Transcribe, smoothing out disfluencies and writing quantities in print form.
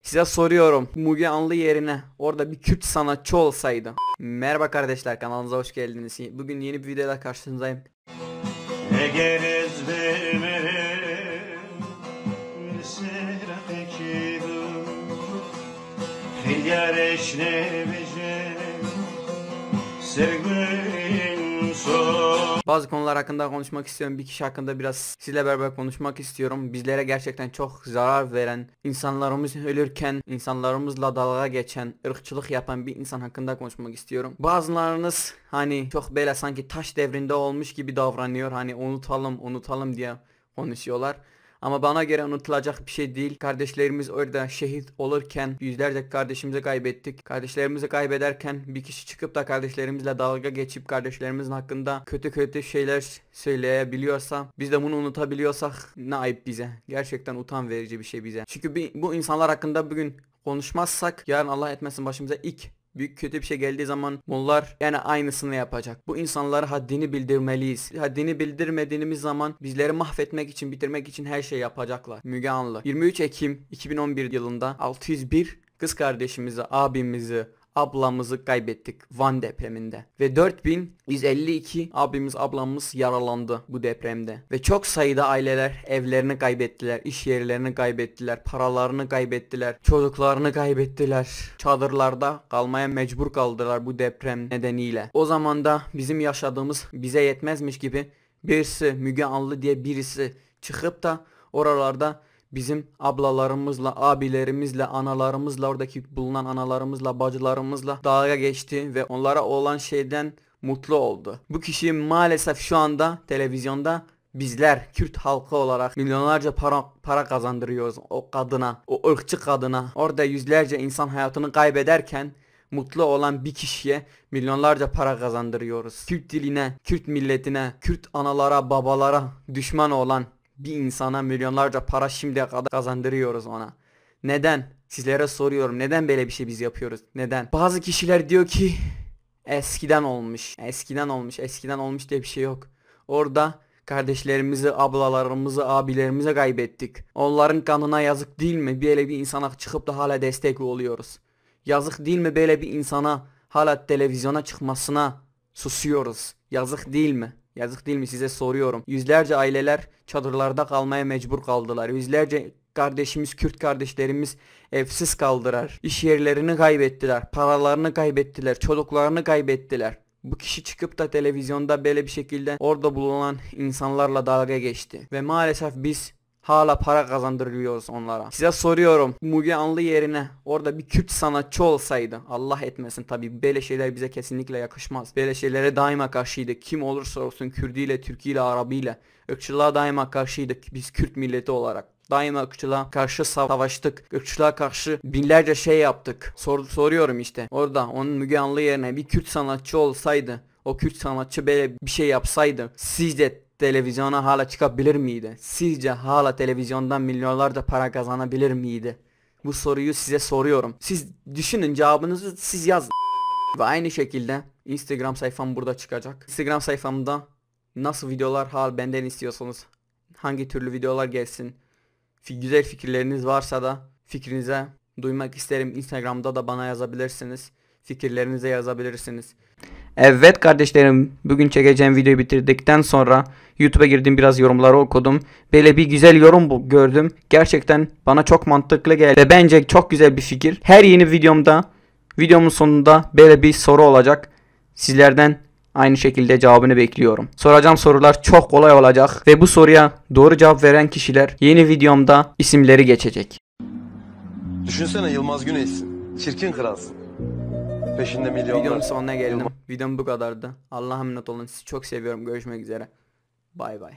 Size soruyorum, Müge Anlı yerine orada bir Kürt sanatçı olsaydı. Merhaba kardeşler, kanalımıza hoş geldiniz. Bugün yeni bir videoda karşınızdayım. Bazı konular hakkında konuşmak istiyorum. Bir kişi hakkında biraz sizle beraber konuşmak istiyorum. Bizlere gerçekten çok zarar veren, insanlarımız ölürken insanlarımızla dalga geçen, ırkçılık yapan bir insan hakkında konuşmak istiyorum. Bazılarınız hani çok böyle sanki taş devrinde olmuş gibi davranıyor. Hani unutalım diye konuşuyorlar. Ama bana göre unutulacak bir şey değil. Kardeşlerimiz orada şehit olurken yüzlerce kardeşimizi kaybettik. Kardeşlerimizi kaybederken bir kişi çıkıp da kardeşlerimizle dalga geçip kardeşlerimizin hakkında kötü şeyler söyleyebiliyorsa, biz de bunu unutabiliyorsak ne ayıp bize. Gerçekten utan verici bir şey bize. Çünkü bu insanlar hakkında bugün konuşmazsak yarın Allah etmesin başımıza ilk büyük kötü bir şey geldiği zaman bunlar yani aynısını yapacak. Bu insanlara haddini bildirmeliyiz. Haddini bildirmediğimiz zaman bizleri mahvetmek için, bitirmek için her şey yapacaklar. Müge Anlı. 23 Ekim 2011 yılında 601 kız kardeşimizi, abimizi, ablamızı kaybettik Van depreminde. Ve 4152 abimiz, ablamız yaralandı bu depremde. Ve çok sayıda aileler evlerini kaybettiler, iş yerlerini kaybettiler, paralarını kaybettiler, çocuklarını kaybettiler. Çadırlarda kalmaya mecbur kaldılar bu deprem nedeniyle. O zaman da bizim yaşadığımız bize yetmezmiş gibi birisi, Müge Anlı diye birisi çıkıp da oralarda bizim ablalarımızla, abilerimizle, analarımızla, oradaki bulunan analarımızla, bacılarımızla dalga geçti ve onlara olan şeyden mutlu oldu. Bu kişi maalesef şu anda televizyonda bizler Kürt halkı olarak milyonlarca para kazandırıyoruz o kadına, o ırkçı kadına. Orada yüzlerce insan hayatını kaybederken mutlu olan bir kişiye milyonlarca para kazandırıyoruz. Kürt diline, Kürt milletine, Kürt analara, babalara düşman olan bir insana milyonlarca para şimdiye kadar kazandırıyoruz ona. Neden? Sizlere soruyorum. Neden böyle bir şey biz yapıyoruz? Neden? Bazı kişiler diyor ki eskiden olmuş. Eskiden olmuş diye bir şey yok. Orada kardeşlerimizi, ablalarımızı, abilerimizi kaybettik. Onların kanına yazık değil mi? Böyle bir insana çıkıp da hala destek oluyoruz. Yazık değil mi böyle bir insana hala televizyona çıkmasına susuyoruz? Yazık değil mi? Yazık değil mi size soruyorum. Yüzlerce aileler çadırlarda kalmaya mecbur kaldılar. Yüzlerce kardeşimiz, Kürt kardeşlerimiz evsiz kaldılar. İş yerlerini kaybettiler. Paralarını kaybettiler. Çocuklarını kaybettiler. Bu kişi çıkıp da televizyonda böyle bir şekilde orada bulunan insanlarla dalga geçti. Ve maalesef biz hala para kazandırıyoruz onlara. Size soruyorum, Müge Anlı yerine orada bir Kürt sanatçı olsaydı, Allah etmesin tabi böyle şeyler bize kesinlikle yakışmaz. Böyle şeylere daima karşıydık. Kim olursa olsun Kürdiyle, Türkiyle, Arabiyle. Irkçılığa daima karşıydık biz Kürt milleti olarak. Daima ırkçılığa karşı savaştık. Irkçılığa karşı binlerce şey yaptık. Soruyorum işte. Orada onun Müge Anlı yerine bir Kürt sanatçı olsaydı, o Kürt sanatçı böyle bir şey yapsaydı, sizce televizyona hala çıkabilir miydi? Sizce hala televizyondan milyonlarca para kazanabilir miydi? Bu soruyu size soruyorum. Siz düşünün, cevabınızı siz yazın. Ve aynı şekilde Instagram sayfam burada çıkacak. Instagram sayfamda nasıl videolar benden istiyorsanız, hangi türlü videolar gelsin, güzel fikirleriniz varsa da fikrinize duymak isterim. Instagram'da da bana yazabilirsiniz. Fikirlerinize yazabilirsiniz. Evet kardeşlerim, bugün çekeceğim videoyu bitirdikten sonra YouTube'a girdim, biraz yorumları okudum. Böyle bir güzel yorum gördüm. Gerçekten bana çok mantıklı geldi ve bence çok güzel bir fikir. Her yeni videomun sonunda böyle bir soru olacak. Sizlerden aynı şekilde cevabını bekliyorum. Soracağım sorular çok kolay olacak ve bu soruya doğru cevap veren kişiler yeni videomda isimleri geçecek. Düşünsene, Yılmaz Güney'sin. Çirkin kralsın. Peşinde milyonlar. Videonun sonuna geldim. Videom bu kadardı. Allah'a emanet olun. Sizi çok seviyorum. Görüşmek üzere. Bay bay.